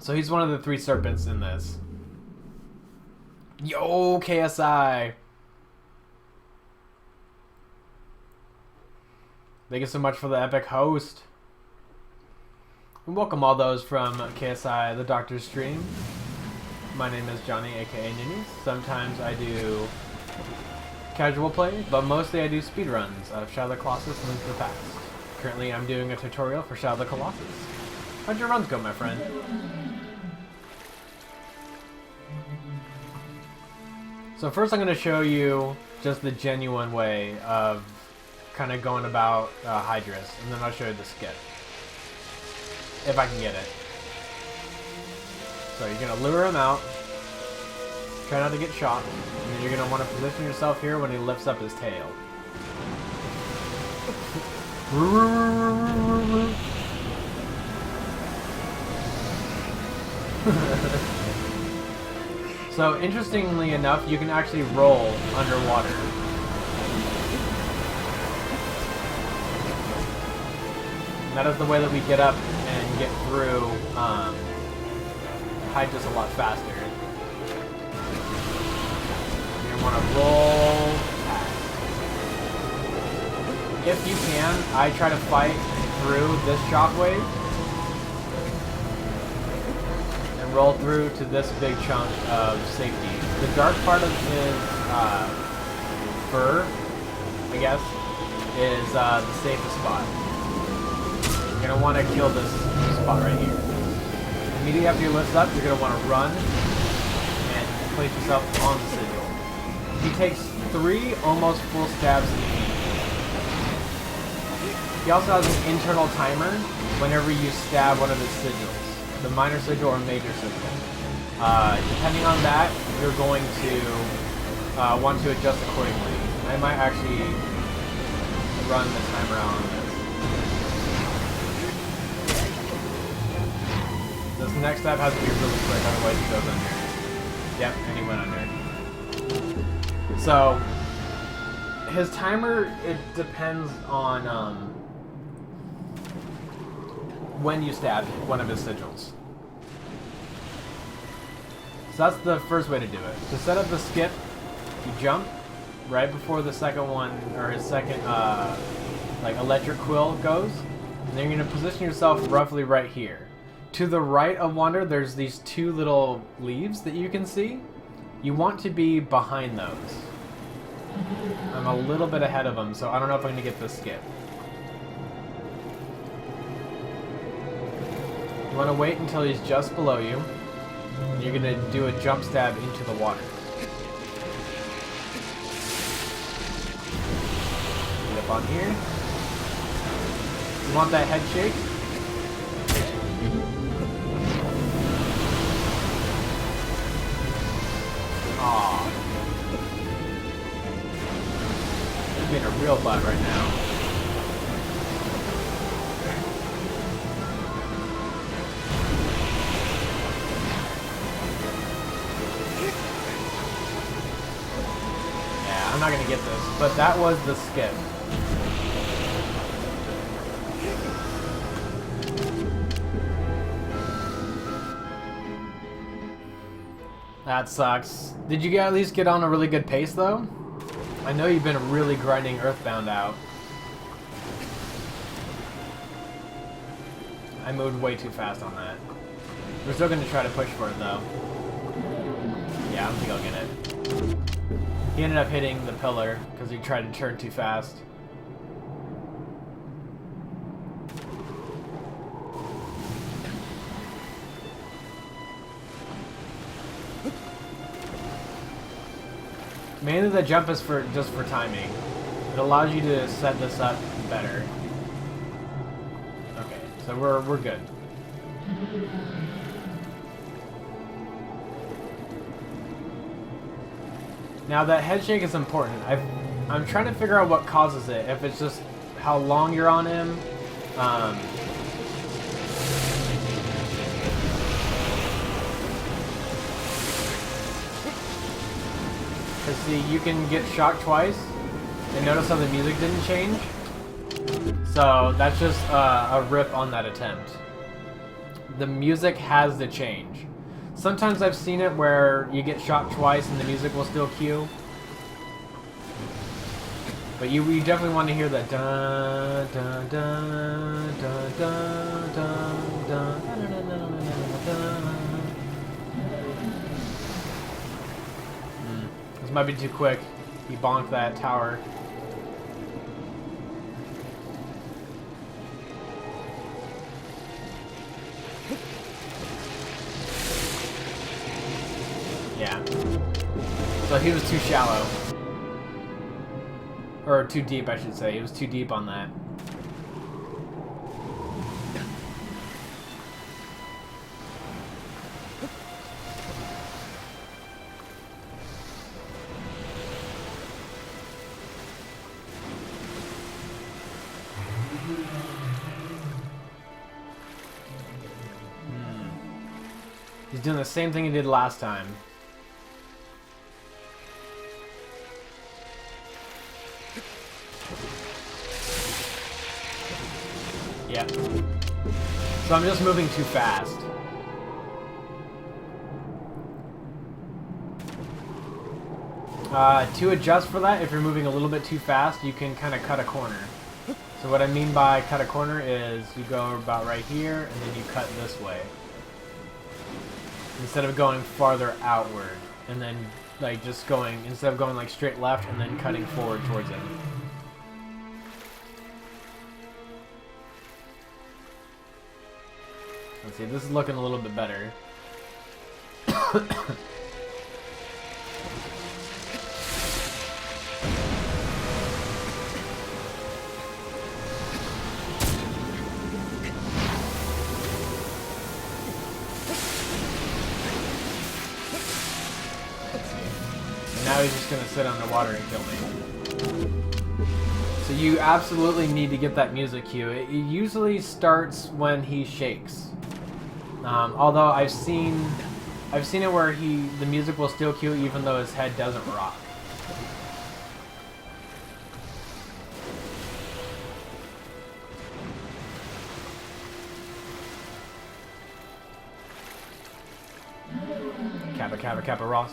So he's one of the 3 serpents in this. Yo, KSI! Thank you so much for the epic host. And welcome all those from KSI, the Doctor's stream. My name is Johnny, aka Ninnies. Sometimes I do casual play, but mostly I do speedruns of Shadow of the Colossus and Link to the Past. Currently I'm doing a tutorial for Shadow of the Colossus. How'd your runs go, my friend? So first I'm going to show you just the genuine way of kind of going about Hydrus, and then I'll show you the skip. If I can get it. So you're going to lure him out, try not to get shot, and then you're going to want to position yourself here when he lifts up his tail. So interestingly enough, you can actually roll underwater. And that is the way that we get up and get through Hydrus a lot faster. You're gonna want to roll past. If you can, I try to fight through this shockwave and roll through to this big chunk of safety. The dark part of his fur, I guess, is the safest spot. You're going to want to kill this spot right here. Immediately after you lift up, you're going to want to run and place yourself on the sigil. He takes 3 almost full stabs in the feet. He also has an internal timer whenever you stab one of his sigils. The minor sigil or major sigil. Depending on that, you're going to want to adjust accordingly. I might actually run the timer out on this. This next step has to be really quick, otherwise he goes under. Yep, and he went under. So, his timer, it depends on when you stab one of his sigils. So that's the first way to do it. To set up the skip, you jump right before the second one, or his second like electric quill goes, and then you're going to position yourself roughly right here. To the right of Wander, there's these 2 little leaves that you can see. You want to be behind those. I'm a little bit ahead of him, so I don't know if I'm going to get this skip. You want to wait until he's just below you. And you're going to do a jump stab into the water. Get up on here. You want that head shake? Aww. You're being a real butt right now. Yeah, I'm not gonna get this, but that was the skip. That sucks. Did you at least get on a really good pace, though? I know you've been really grinding Earthbound out. I moved way too fast on that. We're still going to try to push for it, though. Yeah, I don't think I'll get it. He ended up hitting the pillar because he tried to turn too fast. Mainly the jump is just for timing. It allows you to set this up better. Okay, so we're good. Now that head shake is important. I'm trying to figure out what causes it. If it's just how long you're on him. Because see, you can get shocked twice, and notice how the music didn't change. So that's just a rip on that attempt. the music has to change. Sometimes I've seen it where you get shot twice and the music will still cue. But you definitely want to hear that dun dun dun dun dun dun dun. This might be too quick. He bonked that tower. Yeah. So he was too shallow. Or too deep, I should say. He was too deep on that. He's doing the same thing he did last time. Yeah. So I'm just moving too fast. To adjust for that, if you're moving a little bit too fast, you can kind of cut a corner. So what I mean by cut a corner is you go about right here, and then you cut this way. Instead of going farther outward, and then like just going, instead of going like straight left and then cutting forward towards it. Let's see, this is looking a little bit better. Now he's just gonna sit underwater and kill me. So you absolutely need to get that music cue. It usually starts when he shakes. Although I've seen it where the music will still cue even though his head doesn't rock. Kappa, Kappa, Kappa, Ross.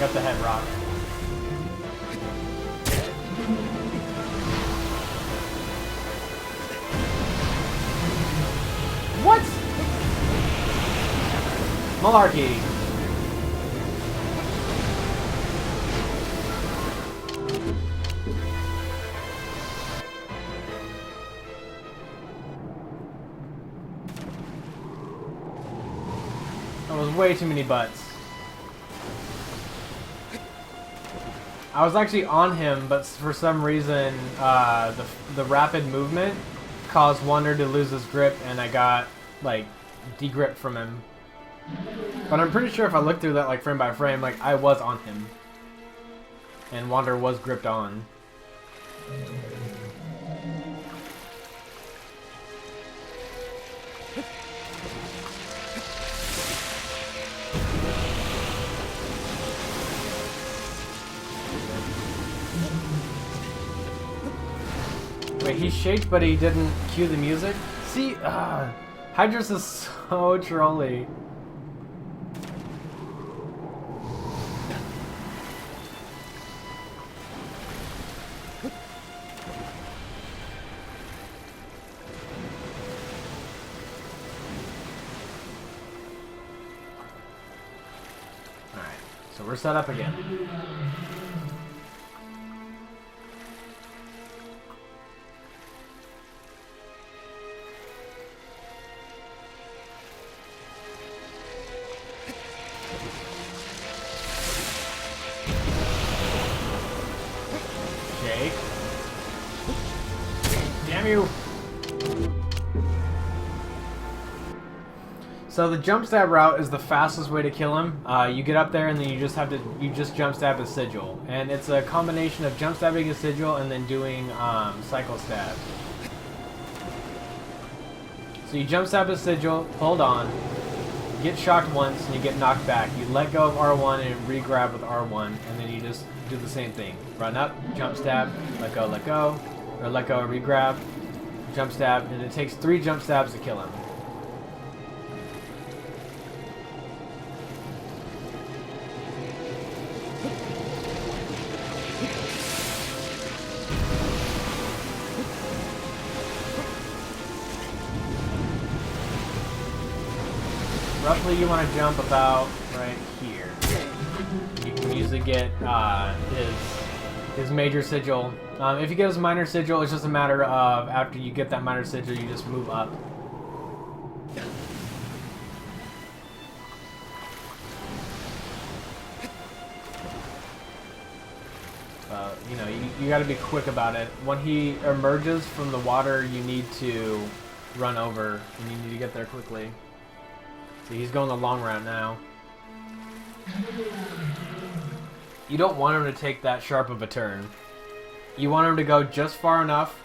Got the head rock. What? Malarkey. That was way too many butts. I was actually on him, but for some reason, the rapid movement caused Wander to lose his grip, and I got, like, de-gripped from him. But I'm pretty sure if I look through that, like, frame by frame, like, I was on him. And Wander was gripped on. Wait, he shaked, but he didn't cue the music? See, Hydrus is so trolly. Alright, so we're set up again. Damn you! So the jump stab route is the fastest way to kill him. You get up there and then you just jump stab his sigil, and it's a combination of jump stabbing his sigil and then doing cycle stab. So you jump stab a sigil, hold on, get shocked once, and you get knocked back. You let go of R1 and re-grab with R1, and then you just do the same thing. Run up, jump stab, let go, or let go, re-grab, jump stab, and it takes 3 jump stabs to kill him. Roughly, you want to jump about right here. You can usually get his major sigil. If you get his minor sigil, it's just a matter of after you get that minor sigil, you just move up. You know, you got to be quick about it. When he emerges from the water, you need to run over, and you need to get there quickly. See, he's going the long route now. You don't want him to take that sharp of a turn. You want him to go just far enough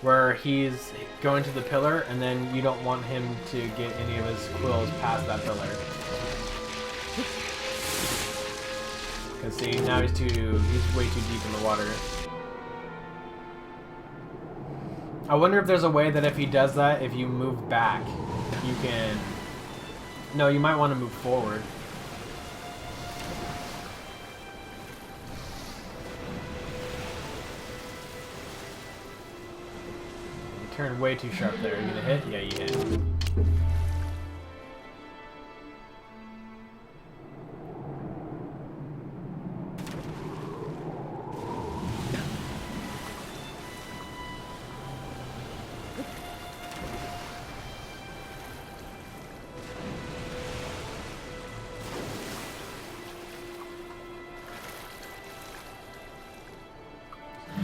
where he's going to the pillar, and then you don't want him to get any of his quills past that pillar. Because see, now he's way too deep in the water. I wonder if there's a way that if he does that, if you move back, you can... No, you might want to move forward. You turned way too sharp there. Are you gonna hit? Yeah, you hit.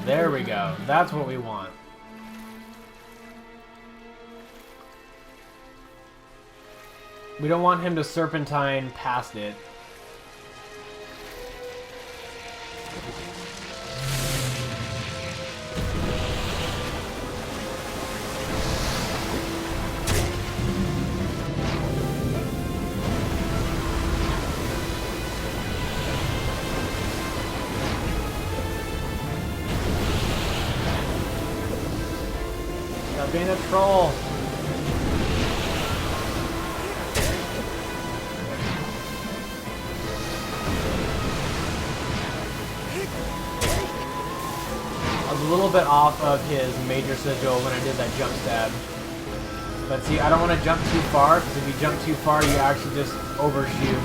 There we go. That's what we want. We don't want him to serpentine past it. Stop being a troll. I was a little bit off of his major sigil when I did that jump stab. But see, I don't want to jump too far, because if you jump too far, you actually just overshoot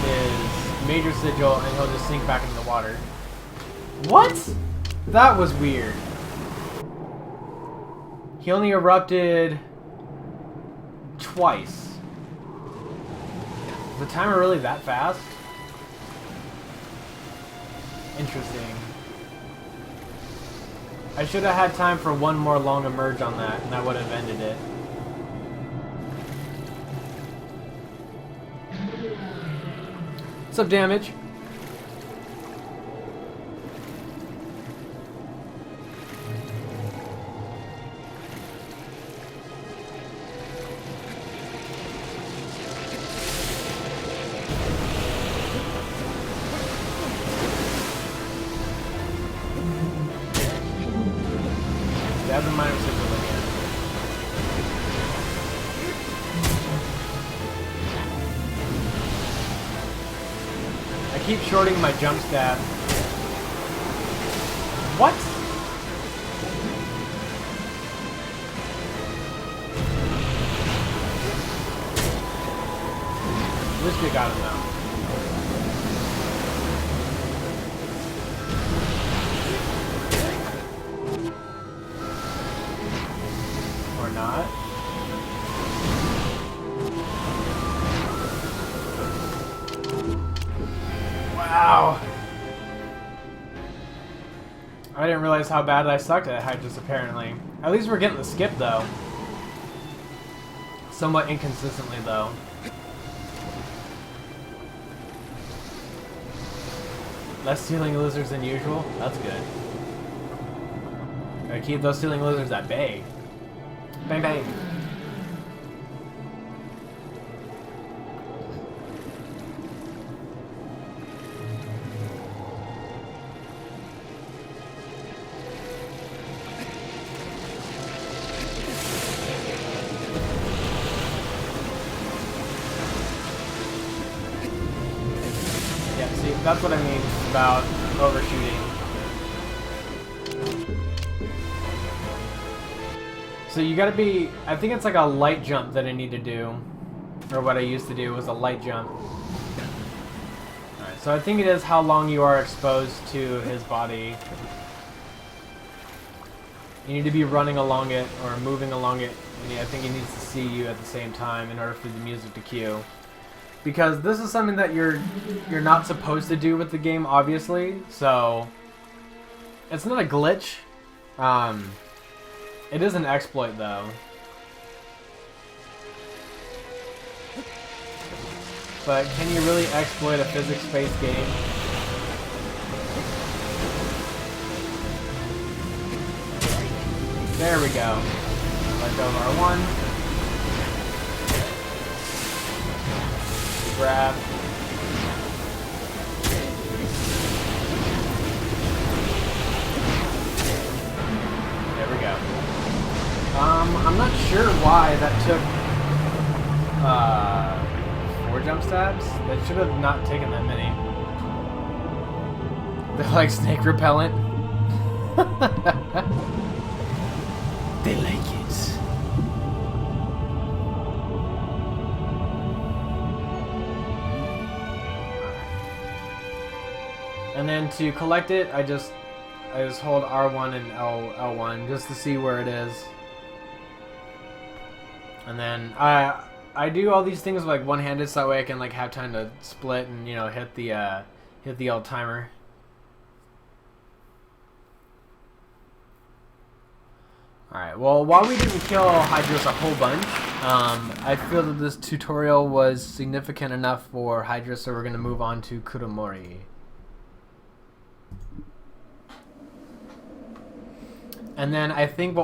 his major sigil, and he'll just sink back into the water. What? That was weird. He only erupted twice. Is the timer really that fast? Interesting. I should have had time for one more long emerge on that, and that would have ended it. What's up, damage? Stab the minor sigil again. I keep shorting my jump stab. What? At least we got him now. Not. Wow. I didn't realize how bad I sucked at Hydrus, apparently. At least we're getting the skip, though. Somewhat inconsistently, though. Less ceiling lizards than usual? That's good. Gotta keep those ceiling lizards at bay. Bang bang. Yeah, see, that's what I mean about overshooting. So you gotta be, I think it's like a light jump that I need to do. Or what I used to do was a light jump. Alright, so I think it is how long you are exposed to his body. You need to be running along it or moving along it. And I think he needs to see you at the same time in order for the music to cue. Because this is something that you're not supposed to do with the game, obviously. So it's not a glitch. It is an exploit, though. But can you really exploit a physics-based game? There we go. Let go of R1. Grab. There we go. I'm not sure why that took 4 jump stabs. They should have not taken that many. They're like snake repellent. They like it. And then to collect it, I just hold R1 and L1 just to see where it is. And then I do all these things like one-handed, so that way I can like have time to split and, you know, hit the old timer. Alright, well, while we didn't kill Hydrus a whole bunch, I feel that this tutorial was significant enough for Hydrus, so we're going to move on to Kuromori. And then I think what